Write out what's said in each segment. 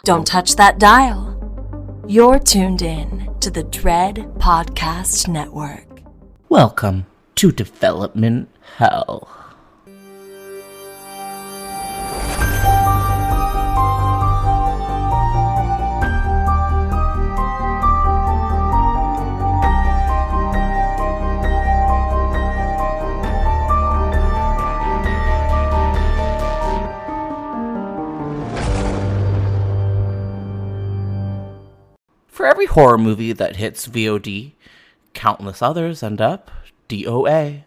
Don't touch that dial. You're tuned in to the Dread Podcast Network. Welcome to Development Hell. For every horror movie that hits V.O.D, countless others end up D.O.A.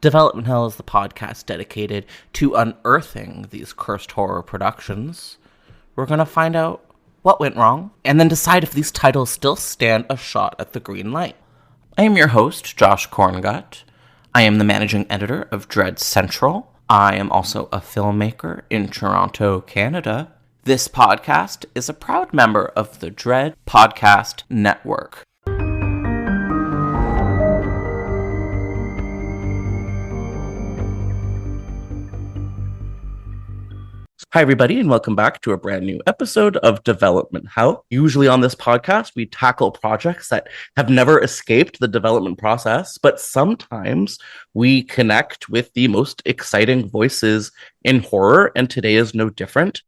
Development Hell is the podcast dedicated to unearthing these cursed horror productions. We're going to find out what went wrong, and then decide if these titles still stand a shot at the green light. I am your host, Josh Korngut. I am the managing editor of Dread Central. I am also a filmmaker in Toronto, Canada. This podcast is a proud member of the Dread Podcast Network. Hi, everybody, and welcome back to a brand new episode of Development Hell. Usually on this podcast, we tackle projects that have never escaped the development process, but sometimes we connect with the most exciting voices in horror, and today is no different.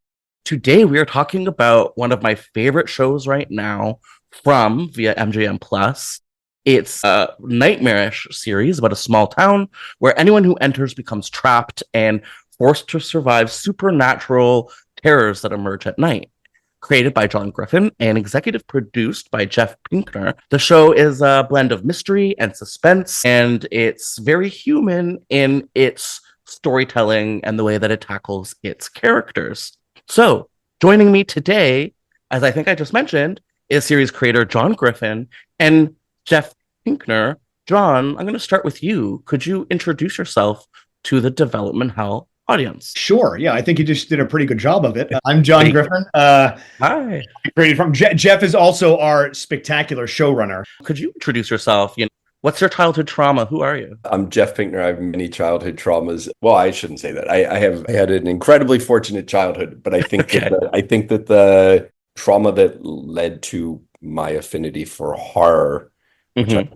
Today, we are talking about one of my favorite shows right now from via MGM+. It's a nightmarish series about a small town where anyone who enters becomes trapped and forced to survive supernatural terrors that emerge at night. Created by John Griffin and executive produced by Jeff Pinkner, the show is a blend of mystery and suspense, and it's very human in its storytelling and the way that it tackles its characters. So, joining me today, as I think I just mentioned, is series creator John Griffin and Jeff Pinkner. John, I'm going to start with you. Could you introduce yourself to the Development Hell audience? Sure. Yeah, I think you just did a pretty good job of it. I'm John Griffin. Hi. Created from Jeff is also our spectacular showrunner. Could you introduce yourself? What's your childhood trauma? Who are you? I'm Jeff Pinkner. I have many childhood traumas. Well, I shouldn't say that. I had an incredibly fortunate childhood, but I think that the trauma that led to my affinity for horror, which I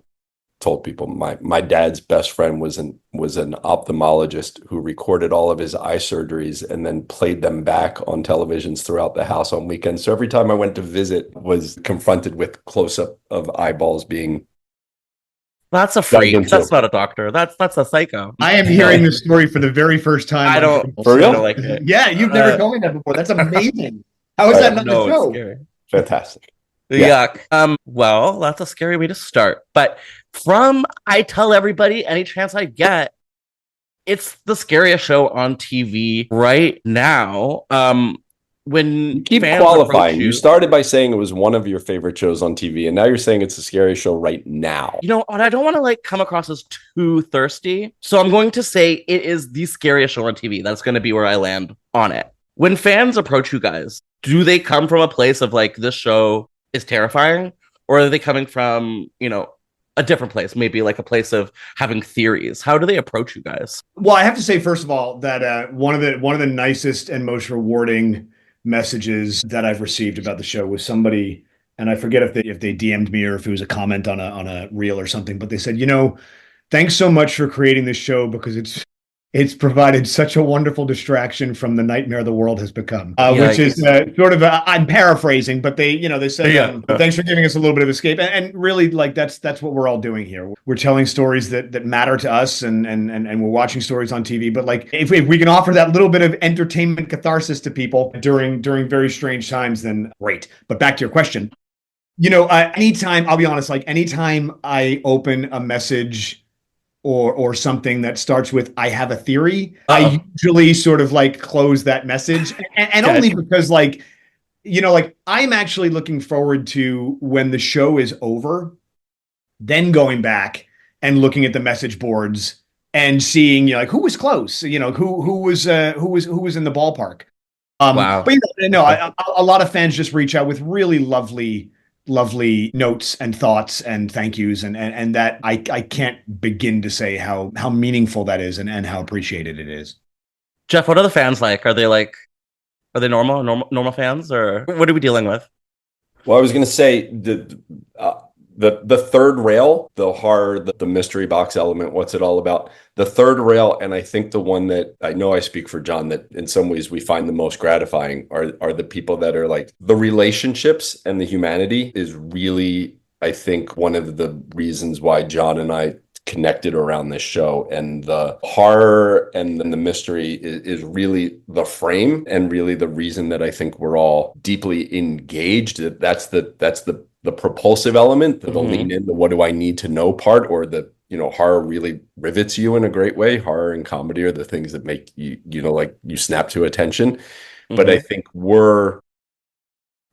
told people, my dad's best friend was an ophthalmologist who recorded all of his eye surgeries and then played them back on televisions throughout the house on weekends. So every time I went to visit, was confronted with close-up of eyeballs being. That's a freak. That's not a doctor. That's a psycho. I am hearing this story for the very first time. I don't. For real? Like it. Yeah, you've never told me that before. That's amazing. How is that not the show? Scary. Fantastic. Yeah. Yuck. Well, that's a scary way to start. But I tell everybody any chance I get, it's the scariest show on TV right now. When you keep qualifying, you started by saying it was one of your favorite shows on TV, and now you're saying it's the scariest show right now. I don't want to come across as too thirsty, so I'm going to say it is the scariest show on TV. That's going to be where I land on it. When fans approach you guys, do they come from a place of this show is terrifying, or are they coming from a different place, maybe a place of having theories? How do they approach you guys? Well, I have to say, first of all, that one of the nicest and most rewarding messages that I've received about the show was somebody, and I forget if they DM'd me or if it was a comment on a reel or something, but they said, thanks so much for creating this show because it's provided such a wonderful distraction from the nightmare the world has become, which is sort of I'm paraphrasing, but they said, thanks for giving us a little bit of escape. And really, that's what we're all doing here. We're telling stories that matter to us and we're watching stories on TV. But if we can offer that little bit of entertainment catharsis to people during very strange times, then great. But back to your question, anytime, I'll be honest, anytime I open a message or something that starts with "I have a theory," I usually sort of close that message, and only because I'm actually looking forward to when the show is over, then going back and looking at the message boards and seeing who was close, who was in the ballpark. Wow. But a lot of fans just reach out with really lovely notes and thoughts and thank yous, and that I can't begin to say how meaningful that is and how appreciated it is. Jeff, what are the fans like? Are they Are they normal fans, or what are we dealing with? Well, I was going to say the third rail, the horror, the mystery box element, what's it all about? The third rail, and I think the one that I know I speak for John, that in some ways we find the most gratifying are the people that are like the relationships and the humanity is really, I think, one of the reasons why John and I connected around this show, and the horror and the mystery is really the frame and really the reason that I think we're all deeply engaged. That's the propulsive element, the lean in, the what do I need to know part, or the, horror really rivets you in a great way. Horror and comedy are the things that make you, like you snap to attention. But I think we're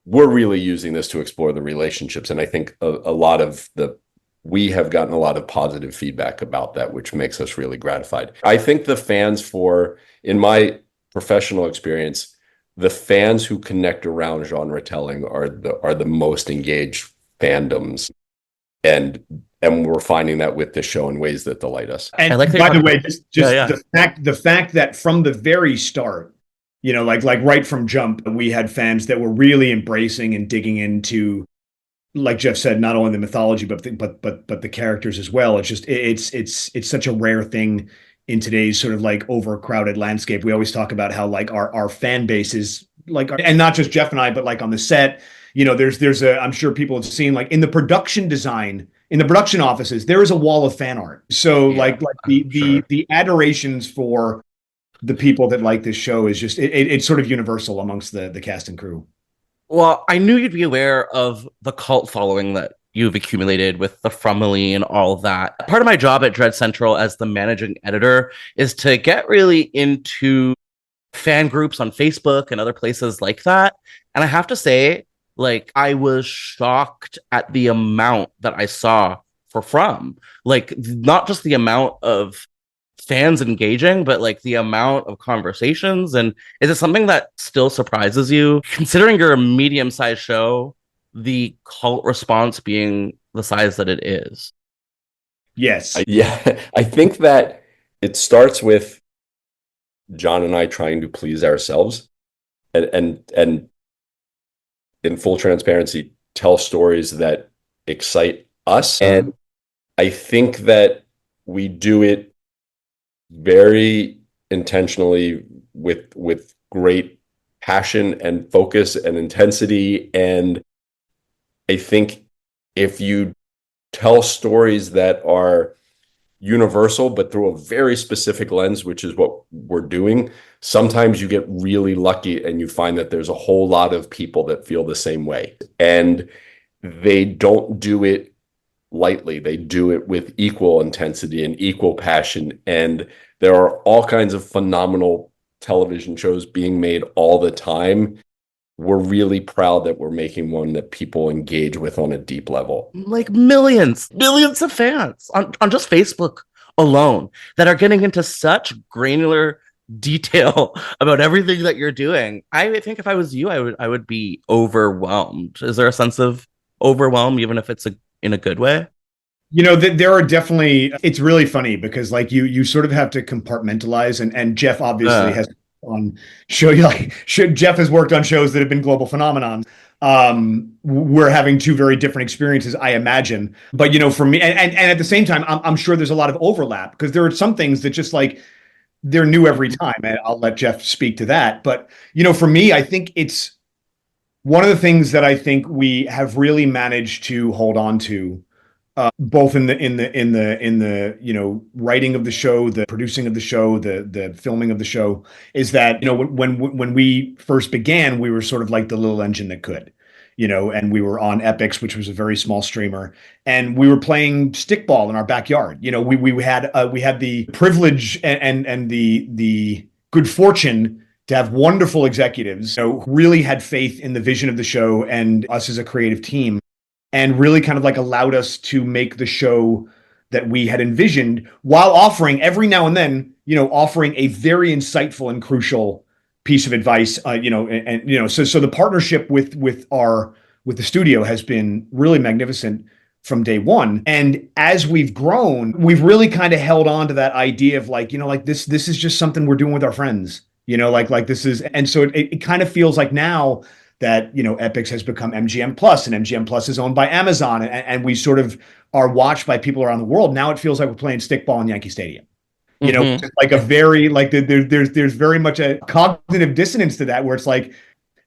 really using this to explore the relationships. And I think a lot of we have gotten a lot of positive feedback about that, which makes us really gratified. I think the fans in my professional experience, the fans who connect around genre telling are the most engaged fandoms. And we're finding that with the show in ways that delight us. And by the way, just the fact that from the very start, like right from jump, we had fans that were really embracing and digging into, like Jeff said, not only the mythology but the characters as well. It's just it's such a rare thing in today's sort of like overcrowded landscape. We always talk about how like our fan base is like, and not just Jeff and I, but like on the set, there's I'm sure people have seen like in the production design, in the production offices, there is a wall of fan art. So the adorations for the people that like this show is just it's sort of universal amongst the cast and crew. Well, I knew you'd be aware of the cult following that you've accumulated with the FROMville and all of that. Part of my job at Dread Central as the managing editor is to get really into fan groups on Facebook and other places like that. And I have to say, like, I was shocked at the amount that I saw for From. Like, not just the amount of fans engaging, but like the amount of conversations. And is it something that still surprises you, considering you're a medium-sized show, the cult response being the size that it is? Yes. I think that it starts with John and I trying to please ourselves and in full transparency, tell stories that excite us. And I think that we do it very intentionally with great passion and focus and intensity. And I think if you tell stories that are universal but through a very specific lens, which is what we're doing, sometimes you get really lucky and you find that there's a whole lot of people that feel the same way, and they don't do it lightly. They do it with equal intensity and equal passion. And there are all kinds of phenomenal television shows being made all the time. We're really proud that we're making one that people engage with on a deep level. Like millions of fans on just Facebook alone that are getting into such granular detail about everything that you're doing. I think if I was you, I would be overwhelmed. Is there a sense of overwhelm, even if it's in a good way? There are definitely, it's really funny because like you sort of have to compartmentalize, and Jeff obviously has on show, Jeff has worked on shows that have been global phenomenons. We're having two very different experiences, I imagine. But for me, and at the same time, I'm sure there's a lot of overlap because there are some things that just like they're new every time, and I'll let Jeff speak to that. But for me, I think it's one of the things that I think we have really managed to hold on to. Both in the writing of the show, the producing of the show, the filming of the show, is that when we first began, we were sort of like the little engine that could, and we were on Epix, which was a very small streamer, and we were playing stickball in our backyard. We had the privilege and the good fortune to have wonderful executives who really had faith in the vision of the show and us as a creative team, and really kind of like allowed us to make the show that we had envisioned, while offering every now and then, offering a very insightful and crucial piece of advice. So the partnership with the studio has been really magnificent from day one. And as we've grown, we've really kind of held on to that idea of like, this is just something we're doing with our friends. like this is, and so it kind of feels like now that, Epix has become MGM Plus, and MGM Plus is owned by Amazon, and we sort of are watched by people around the world. Now it feels like we're playing stickball in Yankee Stadium. Like a very, like there's very much a cognitive dissonance to that, where it's like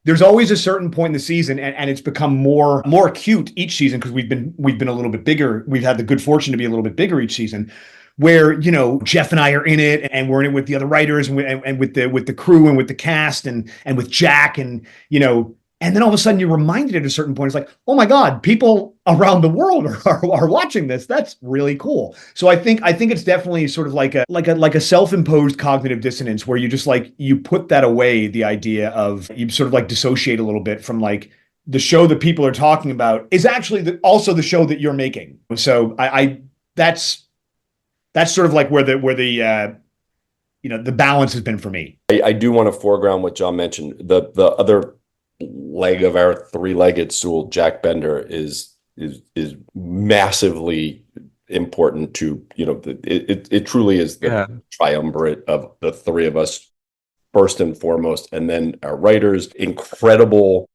there's always a certain point in the season, and it's become more acute each season, because we've been a little bit bigger. We've had the good fortune to be a little bit bigger each season, where Jeff and I are in it, and we're in it with the other writers, and with the crew, and with the cast, and with Jack, and and then all of a sudden you're reminded at a certain point, it's like, oh my God, people around the world are watching this. That's really cool. So I think it's definitely sort of like a self-imposed cognitive dissonance, where you just like, you put that away, the idea of, you sort of like dissociate a little bit from like the show that people are talking about is actually also the show that you're making. So that's sort of like where the balance has been for me. I do want to foreground what John mentioned. The other leg of our three-legged stool, Jack Bender, is massively important to, it truly is the triumvirate of the three of us, first and foremost, and then our writers, incredible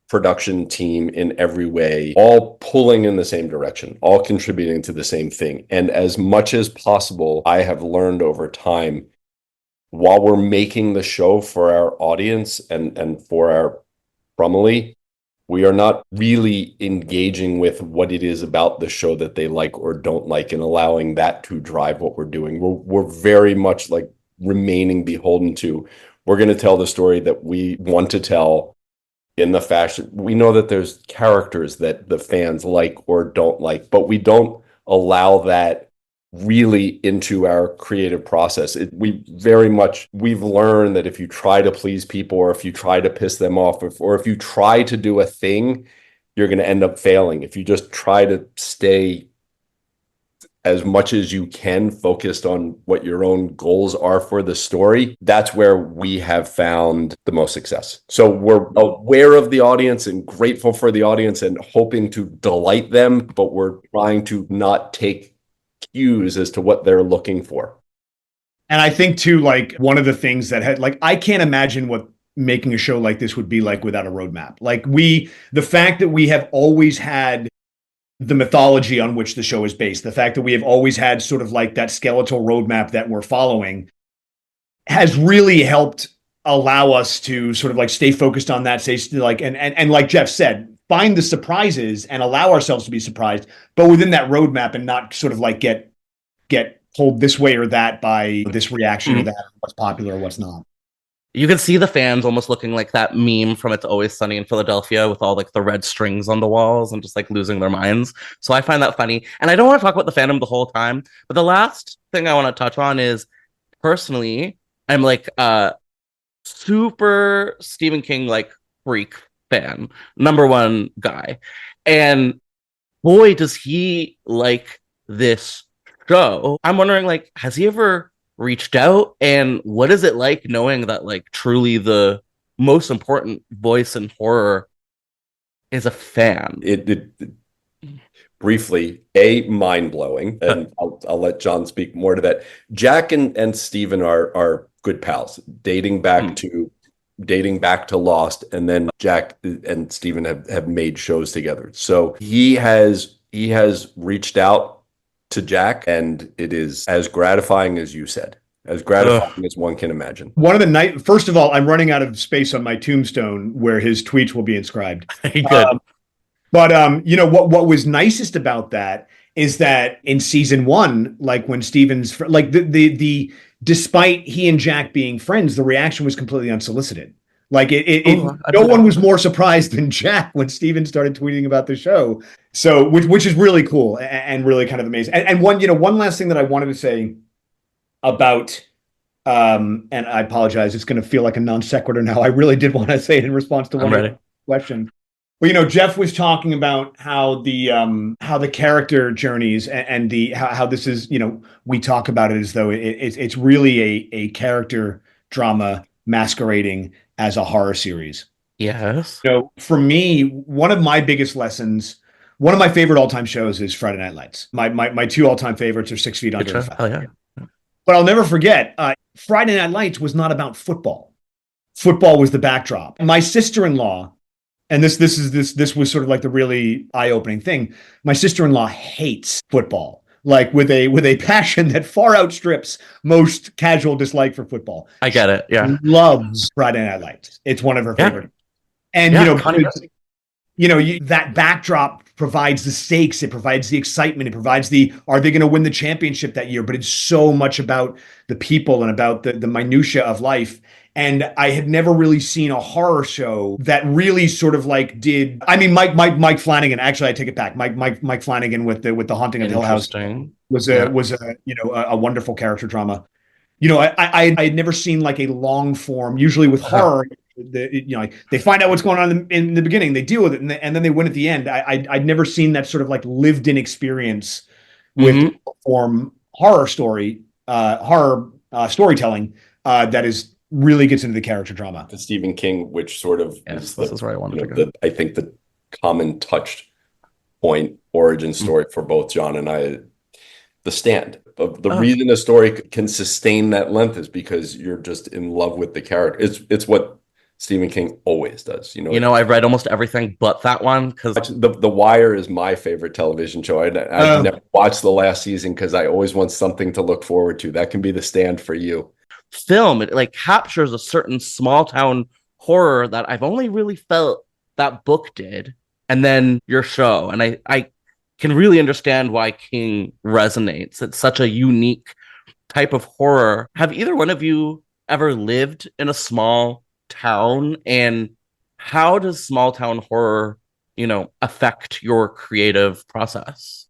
production team in every way, all pulling in the same direction, all contributing to the same thing. And as much as possible, I have learned over time, while we're making the show for our audience and for our FROMville, we are not really engaging with what it is about the show that they like or don't like, and allowing that to drive what we're doing. We're very much like remaining beholden to, we're going to tell the story that we want to tell in the fashion. We know that there's characters that the fans like or don't like, but we don't allow that really into our creative process. We've learned that if you try to please people, or if you try to piss them off, or if you try to do a thing, you're going to end up failing. If you just try to stay as much as you can focused on what your own goals are for the story, that's where we have found the most success. So we're aware of the audience and grateful for the audience and hoping to delight them, but we're trying to not take cues as to what they're looking for. And I think too, like, one of the things that had, like, I can't imagine what making a show like this would be like without a roadmap. Like, the fact that we have always had the mythology on which the show is based, the fact that we have always had sort of like that skeletal roadmap that we're following, has really helped allow us to sort of like stay focused on that, and like Jeff said, find the surprises and allow ourselves to be surprised, but within that roadmap, and not sort of like get pulled this way or that by this reaction or that, what's popular or what's not. You can see the fans almost looking like that meme from It's Always Sunny in Philadelphia, with all like the red strings on the walls and just like losing their minds. So I find that funny. And I don't want to talk about the fandom the whole time, but the last thing I want to touch on is, personally, I'm like super Stephen King like freak fan, number one guy, and boy does he like this show. I'm wondering, like, has he ever reached out, and what is it like knowing that like truly the most important voice in horror is a fan? It briefly, mind-blowing, and I'll let John speak more to that. Jack and Stephen are good pals, dating back to Lost, and then Jack and Stephen have made shows together. So he has reached out to Jack, and it is as gratifying as you said, as gratifying as one can imagine. One of the night, first of all, I'm running out of space on my tombstone where his tweets will be inscribed. Good. But what was nicest about that is that in season one, like when Steven's like the despite he and Jack being friends, the reaction was completely unsolicited. Like no one was more surprised than Jack when Steven started tweeting about the show. So which is really cool and really kind of amazing. And one last thing that I wanted to say about and I apologize, it's going to feel like a non sequitur now. I really did want to say it in response to one question. Well, Jeff was talking about how the character journeys and how this is, we talk about it as though it's really a character drama masquerading as a horror series. Yes. For me, one of my biggest lessons, one of my favorite all-time shows is Friday Night Lights. My two all-time favorites are 6 Feet Under. Oh, yeah. But I'll never forget, Friday Night Lights was not about football. Football was the backdrop. My sister-in-law, and this was sort of like the really eye-opening thing. My sister-in-law hates football, like with a passion that far outstrips most casual dislike for football. I get it. Yeah. Loves Friday Night Lights. It's one of her favorite. And that backdrop provides the stakes, it provides the excitement, it provides are they going to win the championship that year? But it's so much about the people and about the minutia of life. And I had never really seen a horror show that really sort of like did. I mean, Mike Flanagan. Actually, I take it back. Mike Flanagan with the Haunting of Hill House was a wonderful character drama. I had never seen like a long form. Usually with horror, they find out what's going on in the beginning, they deal with it, and then they win at the end. I'd never seen that sort of like lived in experience with form horror storytelling that is really gets into the character drama. The Stephen King, which sort of this is where I wanted to go. I think the common touch point origin story for both John and I, The Stand. The reason a story can sustain that length is because you're just in love with the character. It's what Stephen King always does. I've read almost everything but that one because The Wire is my favorite television show. I've never watched the last season because I always want something to look forward to. That can be The Stand for you. Film, it like captures a certain small town horror that I've only really felt that book did, and then your show, and I can really understand why King resonates. It's such a unique type of horror. Have either one of you ever lived in a small town, and how does small town horror affect your creative process?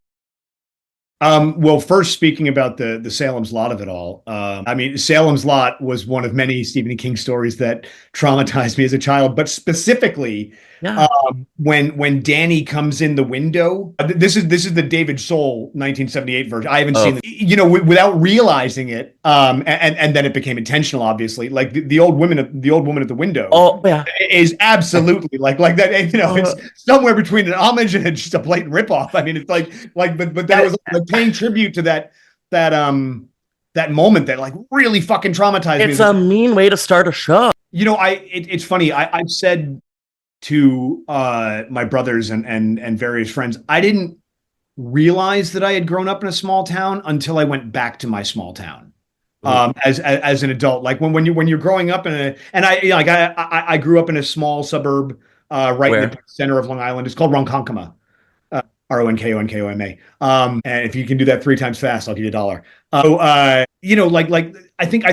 Well, first, speaking about the Salem's Lot of it all, Salem's Lot was one of many Stephen King stories that traumatized me as a child, but specifically when Danny comes in the window. This is the David Soul 1978 version. I haven't seen it, without realizing it, and then it became intentional, obviously. Like the old woman at the window is absolutely like that. It's somewhere between an homage and just a blatant ripoff. I mean, it's but that was like paying tribute to that moment that like really fucking traumatized me. It's a mean way to start a show. It's funny. I've said to my brothers and various friends, I didn't realize that I had grown up in a small town until I went back to my small town as an adult. Like when you're growing up I grew up in a small suburb right in the center of Long Island. It's called Ronkonkoma. Ronkonkoma. And if you can do that 3 times fast, I'll give you $1. I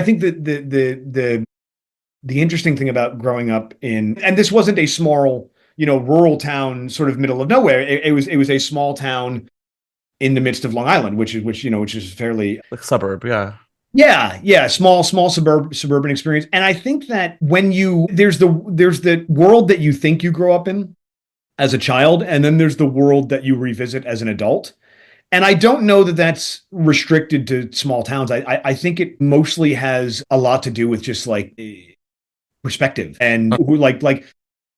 think that the interesting thing about growing up and this wasn't a small, rural town, sort of middle of nowhere. It was a small town in the midst of Long Island, which is fairly like suburb, small suburban experience. And I think that when there's the world that you think you grow up in as a child, and then there's the world that you revisit as an adult. And I don't know that that's restricted to small towns. I think it mostly has a lot to do with just like perspective and like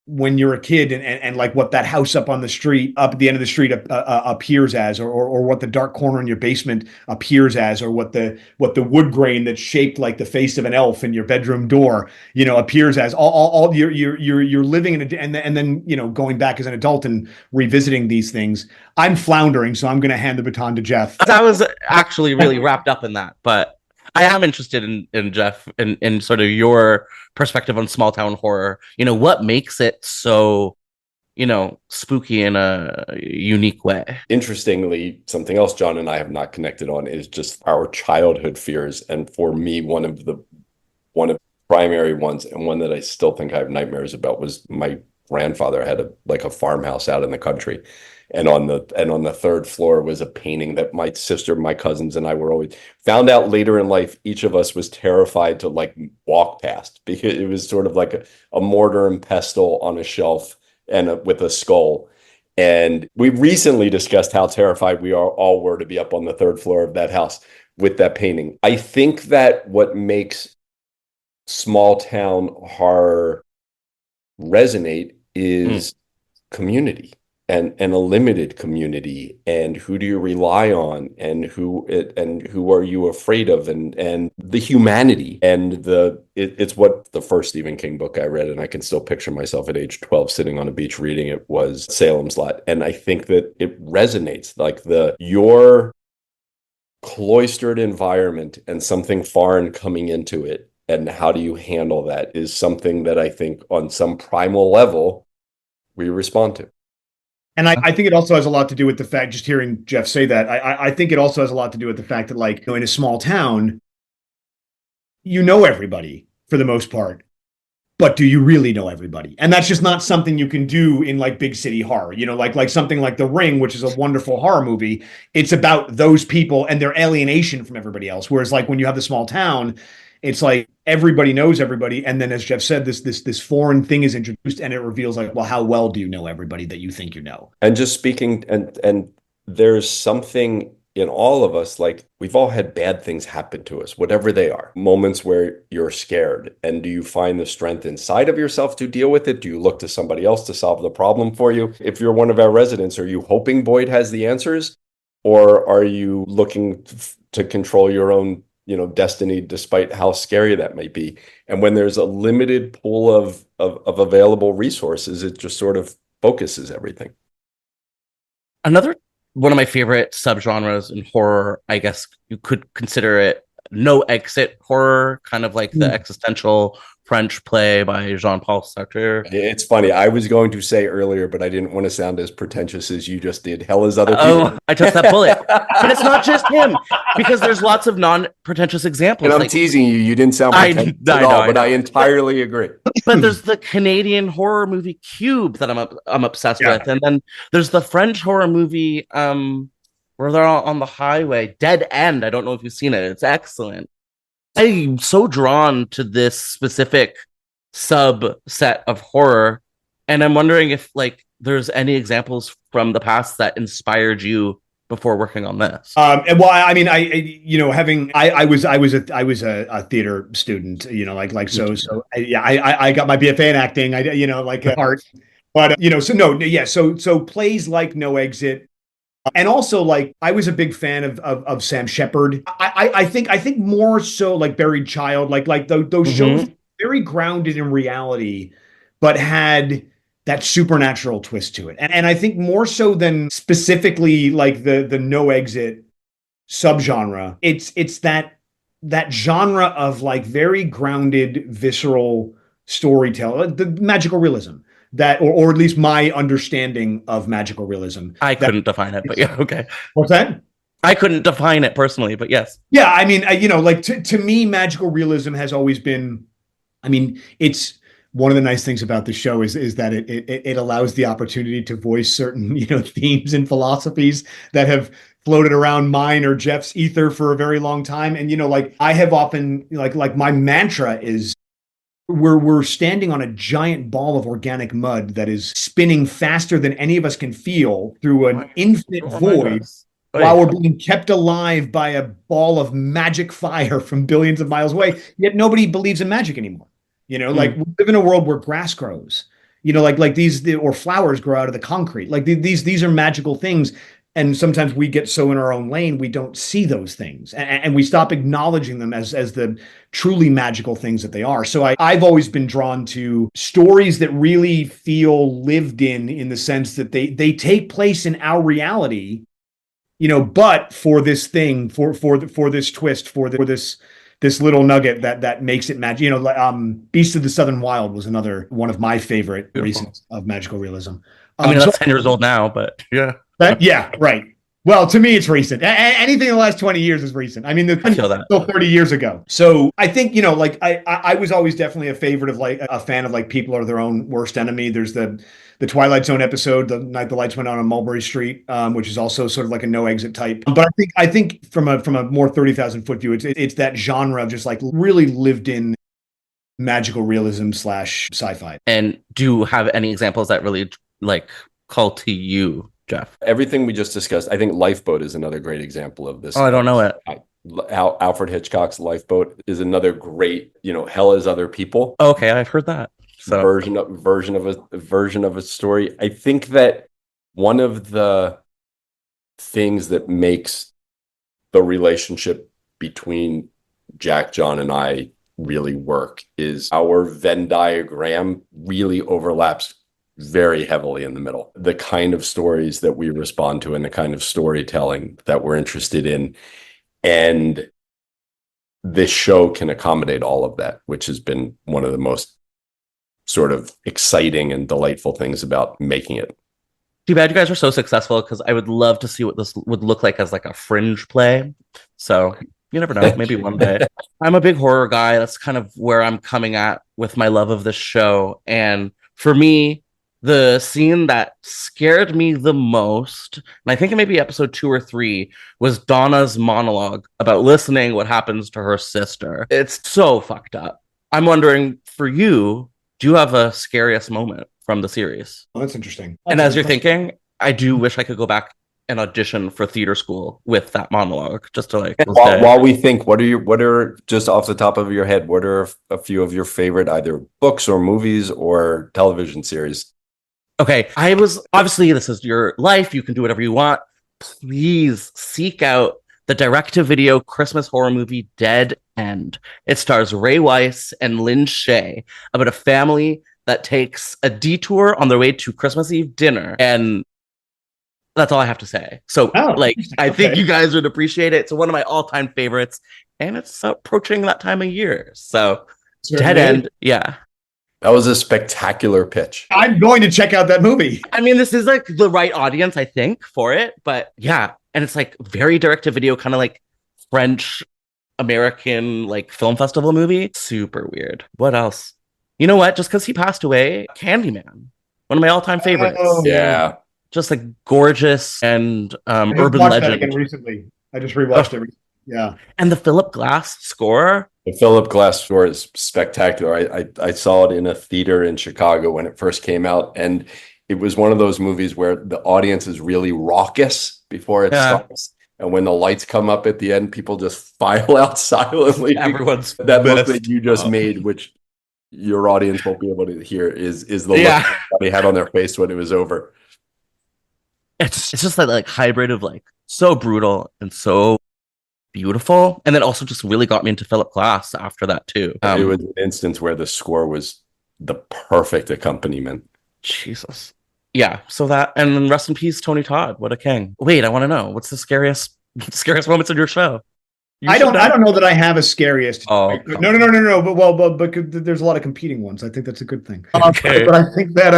when you're a kid and like what that house up at the end of the street appears as, or what the dark corner in your basement appears as, or what the wood grain that's shaped like the face of an elf in your bedroom door, appears as. All you're living in and then going back as an adult and revisiting these things. I'm floundering, so I'm going to hand the baton to Jeff. I was actually really wrapped up in that, but I am interested in Jeff in sort of your perspective on small town horror. What makes it so, spooky in a unique way? Interestingly, something else John and I have not connected on is just our childhood fears. And for me, one of the primary ones, and one that I still think I have nightmares about, was my grandfather had a farmhouse out in the country. And on the 3rd floor was a painting that my sister, my cousins, and I were always found out later in life. Each of us was terrified to like walk past because it was sort of like a mortar and pestle on a shelf and with a skull. And we recently discussed how terrified we all were to be up on the 3rd floor of that house with that painting. I think that what makes small town horror resonate is community. and a limited community, and who do you rely on, and who are you afraid of, and the humanity, and it's what the first Stephen King book I read, and I can still picture myself at age 12 sitting on a beach reading it, was Salem's Lot. And I think that it resonates, like your cloistered environment and something foreign coming into it, and how do you handle that, is something that I think on some primal level we respond to. And I think it also has a lot to do with the fact, just hearing Jeff say that, I think it also has a lot to do with the fact that, like, in a small town, you know everybody for the most part, but do you really know everybody? And that's just not something you can do in like big city horror, like something like The Ring, which is a wonderful horror movie. It's about those people and their alienation from everybody else. Whereas like when you have the small town, it's like everybody knows everybody. And then, as Jeff said, this foreign thing is introduced, and it reveals like, well, how well do you know everybody that you think you know? And just speaking, and there's something in all of us, like we've all had bad things happen to us, whatever they are, moments where you're scared. And do you find the strength inside of yourself to deal with it? Do you look to somebody else to solve the problem for you? If you're one of our residents, are you hoping Boyd has the answers? Or are you looking to control your own destiny, despite how scary that might be? And when there's a limited pool of available resources, it just sort of focuses everything. Another one of my favorite subgenres in horror, I guess you could consider it no exit horror, kind of like the existential French play by Jean-Paul Sartre. It's funny. I was going to say earlier, but I didn't want to sound as pretentious as you just did. Hell is other people. Oh, I took that bullet. But it's not just him, because there's lots of non-pretentious examples. And I'm teasing you. You didn't sound pretentious at all, but I entirely agree. But there's the Canadian horror movie Cube that I'm obsessed with. And then there's the French horror movie where they're all on the highway, Dead End. I don't know if you've seen it. It's excellent. I'm so drawn to this specific subset of horror, and I'm wondering if like there's any examples from the past that inspired you before working on this. Well, I mean, I was a theater student, I got my BFA in acting, art, but so plays like No Exit. And also, like, I was a big fan of Sam Shepard. I think more so like Buried Child, like those shows, very grounded in reality, but had that supernatural twist to it. And I think more so than specifically like the No Exit subgenre, it's that genre of like very grounded, visceral storytelling, the magical realism. That, or at least my understanding of magical realism. I couldn't define it, but yeah, okay. What's that? I couldn't define it personally, but yes. Yeah, I mean, like to me, magical realism has always been. I mean, it's one of the nice things about the show is that it allows the opportunity to voice certain themes and philosophies that have floated around mine or Jeff's ether for a very long time. And like I have often like my mantra is, we're standing on a giant ball of organic mud that is spinning faster than any of us can feel through an infinite void, while we're being kept alive by a ball of magic fire from billions of miles away. Yet nobody believes in magic anymore. Like we live in a world where grass grows, like these, or flowers grow out of the concrete. Like these are magical things. And sometimes we get so in our own lane, we don't see those things, and we stop acknowledging them as the truly magical things that they are. So I've always been drawn to stories that really feel lived in the sense that they take place in our reality, but for this thing, for this twist, for this little nugget that makes it magic. Beast of the Southern Wild was another one of my favorite reasons of magical realism. I mean, that's 10 years old now, but yeah. Yeah, right. Well, to me, it's recent. Anything in the last 20 years is recent. I mean, I feel that. Still 30 years ago. So I think, like I was always definitely a favorite of like a fan of like people are their own worst enemy. There's the Twilight Zone episode, The Night the Lights Went Out on Mulberry Street, which is also sort of like a no exit type. But I think from a more 30,000 foot view, it's that genre of just like really lived in magical realism / sci-fi. And do you have any examples that really like call to you, Jeff? Everything we just discussed, I think Lifeboat is another great example of this. Oh, I don't know it. Alfred Hitchcock's Lifeboat is another great, Hell is Other People. Okay, I've heard that. So version of a story. I think that one of the things that makes the relationship between Jack, John, and I really work is our Venn diagram really overlaps very heavily in the middle. The kind of stories that we respond to and the kind of storytelling that we're interested in. And this show can accommodate all of that, which has been one of the most sort of exciting and delightful things about making it. Too bad you guys are so successful, because I would love to see what this would look like as like a fringe play. So you never know, maybe one day. I'm a big horror guy. That's kind of where I'm coming at with my love of this show. And for me, the scene that scared me the most, and I think it may be episode 2 or 3, was Donna's monologue about listening what happens to her sister. It's so fucked up. I'm wondering, for you, do you have a scariest moment from the series? Oh, that's interesting. And as you're thinking, I do wish I could go back and audition for theater school with that monologue, just to like. While we think, what are just off the top of your head, what are a few of your favorite either books or movies or television series? Okay, obviously, this is your life. You can do whatever you want. Please seek out the direct-to-video Christmas horror movie Dead End. It stars Ray Weiss and Lynn Shay about a family that takes a detour on their way to Christmas Eve dinner. And that's all I have to say. So, I think you guys would appreciate it. It's one of my all-time favorites, and it's approaching that time of year. So, Dead End, yeah. That was a spectacular pitch. I'm going to check out that movie. I mean, this is like the right audience, I think, for it. But yeah, and it's like very direct to video, kind of like French American like film festival movie. Super weird. What else? You know what? Just because he passed away, Candyman, one of my all-time favorites. Oh, yeah. Just like gorgeous and urban legend. That again recently. I just rewatched it. Yeah. And the Philip Glass score. The Philip Glass score is spectacular. I saw it in a theater in Chicago when it first came out, and it was one of those movies where the audience is really raucous before it starts, and when the lights come up at the end, people just file out silently. Everyone's that look that you just made, which your audience won't be able to hear, is the look they had on their face when it was over. It's just that like hybrid of like so brutal and so beautiful, and then also just really got me into Philip Glass after that too. It was an instance where the score was the perfect accompaniment. Jesus. Yeah, so that, and then rest in peace Tony Todd. What a king. Wait, I want to know, what's the scariest moments in your show? I don't know that I have a scariest. Oh, no. But there's a lot of competing ones. I think that's a good thing. Okay. But I think that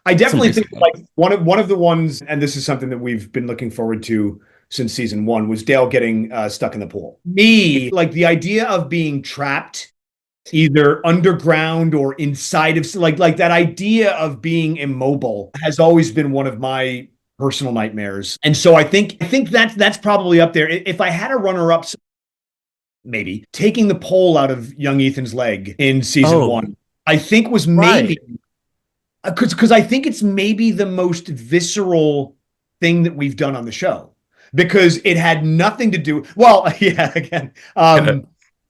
I definitely think like one of the ones, and this is something that we've been looking forward to since season 1, was Dale getting stuck in the pool. Me, like the idea of being trapped either underground or inside of like that idea of being immobile has always been one of my personal nightmares. And so I think that's probably up there. If I had a runner-up, maybe taking the pole out of young Ethan's leg in season 1, I think was maybe because I think it's maybe the most visceral thing that we've done on the show. Because it had nothing to do,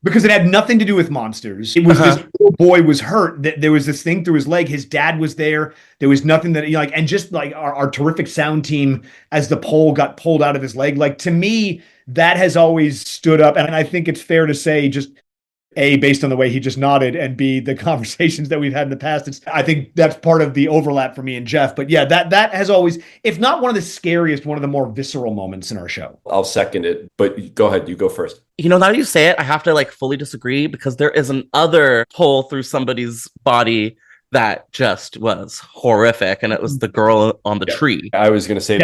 because it had nothing to do with monsters. It was this little boy was hurt. There was this thing through his leg. His dad was there. There was nothing that, and just like our terrific sound team as the pole got pulled out of his leg. Like, to me, that has always stood up. And I think it's fair to say, just A, based on the way he just nodded, and B, the conversations that we've had in the past, I think that's part of the overlap for me and Jeff. But yeah, that has always, if not one of the scariest, one of the more visceral moments in our show. I'll second it, but go ahead, you go first. You know, now that you say it, I have to like fully disagree, because there is another hole through somebody's body that just was horrific, and it was the girl on the tree. I was going to say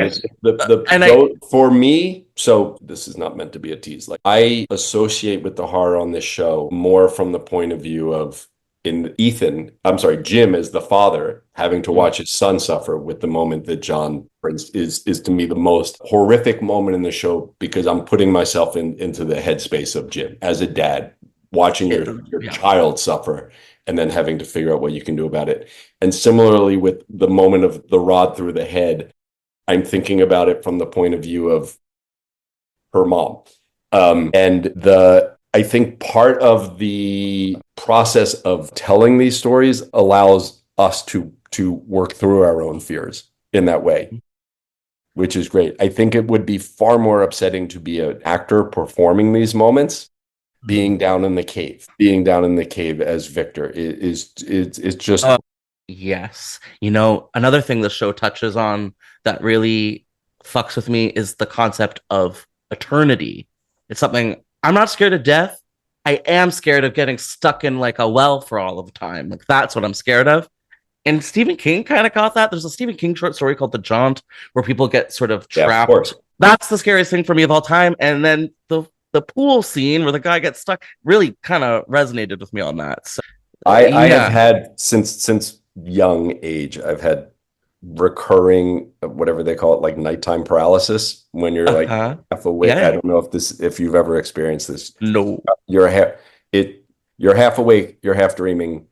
for me, so this is not meant to be a tease. Like, I associate with the horror on this show more from the point of view of Jim as the father having to watch his son suffer, with the moment that John brings is to me the most horrific moment in the show, because I'm putting myself into the headspace of Jim as a dad, watching your child suffer and then having to figure out what you can do about it. And similarly with the moment of the rod through the head, I'm thinking about it from the point of view of her mom. I think part of the process of telling these stories allows us to work through our own fears in that way. which is great. I think it would be far more upsetting to be an actor performing these moments, being down in the cave as Victor is just. Yes. You know, another thing the show touches on that really fucks with me is the concept of eternity. It's something I'm not scared of death. I am scared of getting stuck in like a well for all of time. Like that's what I'm scared of. And Stephen King kind of caught that. There's a Stephen King short story called The Jaunt where people get sort of trapped. Yeah, of that's the scariest thing for me of all time. And then the pool scene where the guy gets stuck really kind of resonated with me on that. So I have had since young age, I've had recurring, whatever they call it, like nighttime paralysis when you're like half awake. I don't know if you've ever experienced this. No. You're half awake, you're half dreaming,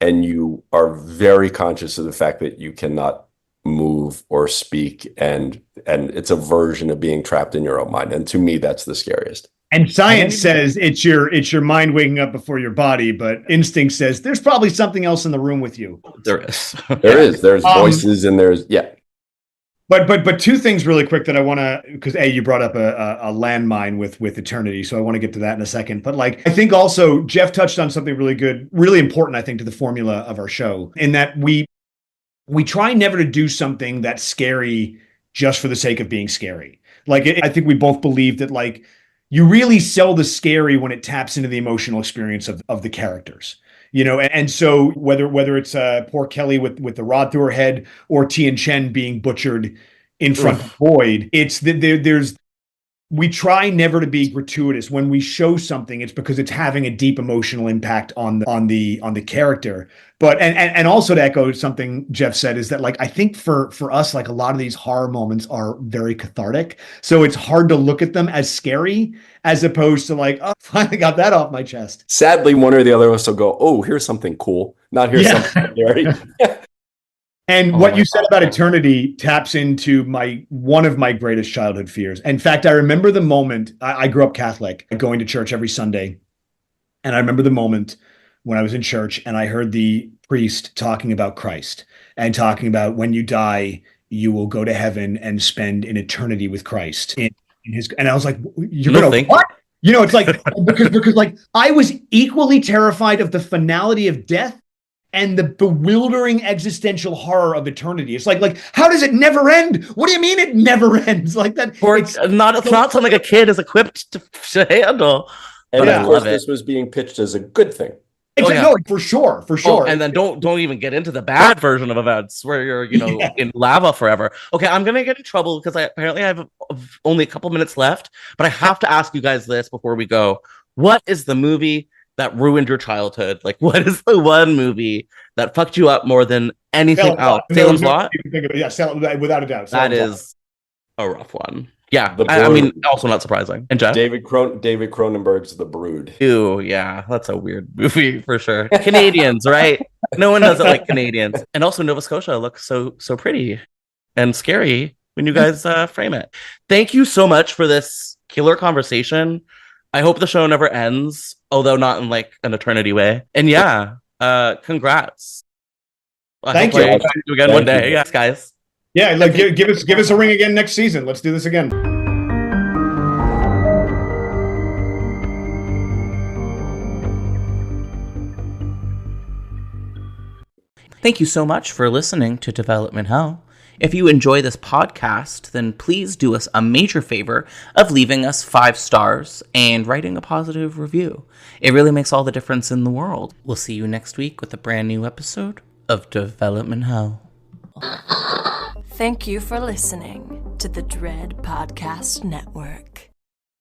and you are very conscious of the fact that you cannot move or speak, and it's a version of being trapped in your own mind. And to me, that's the scariest. And science says it's your mind waking up before your body, but instinct says there's probably something else in the room with you. There is. There's voices and there's But two things really quick that I want to, because you brought up a landmine with eternity, so I want to get to that in a second. But like I think also Jeff touched on something really good, really important, I think, to the formula of our show, in that we try never to do something that's scary just for the sake of being scary. Like I think we both believe that like you really sell the scary when it taps into the emotional experience of the characters. You know, and so whether it's poor Kelly with the rod through her head or Tien Chen being butchered in front of Boyd, it's that we try never to be gratuitous. When we show something, it's because it's having a deep emotional impact on the character. But and also to echo something Jeff said is that like I think for us, like a lot of these horror moments are very cathartic. So it's hard to look at them as scary as opposed to like, oh, finally got that off my chest. Sadly, one or the other of us will go, oh, here's something cool. Not here's something scary. And what you said about eternity taps into one of my greatest childhood fears. In fact, I remember the moment, I grew up Catholic, going to church every Sunday. And I remember the moment when I was in church and I heard the priest talking about Christ and talking about when you die, you will go to heaven and spend an eternity with Christ. And I was like, you're going to what? You know, it's like, because like I was equally terrified of the finality of death and the bewildering existential horror of eternity. It's like, how does it never end? What do you mean it never ends? Like that. It's not something a kid is equipped to handle. And of course, this was being pitched as a good thing. No, for sure. And then don't even get into the bad version of events where you're, in lava forever. Okay, I'm gonna get in trouble because I have only a couple minutes left, but I have to ask you guys this before we go. What is the movie that ruined your childhood? Like, what is the one movie that fucked you up more than anything else? Salem's Lot? Yeah, without a doubt. That is a rough one. Yeah, I mean, also not surprising. And Jeff? David Cronenberg's The Brood. Ew, yeah, that's a weird movie for sure. Canadians, right? No one does it like Canadians. And also Nova Scotia looks so pretty and scary when you guys frame it. Thank you so much for this killer conversation. I hope the show never ends, although not in like an eternity way. And yeah, congrats. Thank you. I'll see you again one day. Yes, guys. Yeah, like give us a ring again next season. Let's do this again. Thank you so much for listening to Development Hell. If you enjoy this podcast, then please do us a major favor of leaving us 5 stars and writing a positive review. It really makes all the difference in the world. We'll see you next week with a brand new episode of Development Hell. Thank you for listening to the Dread Podcast Network.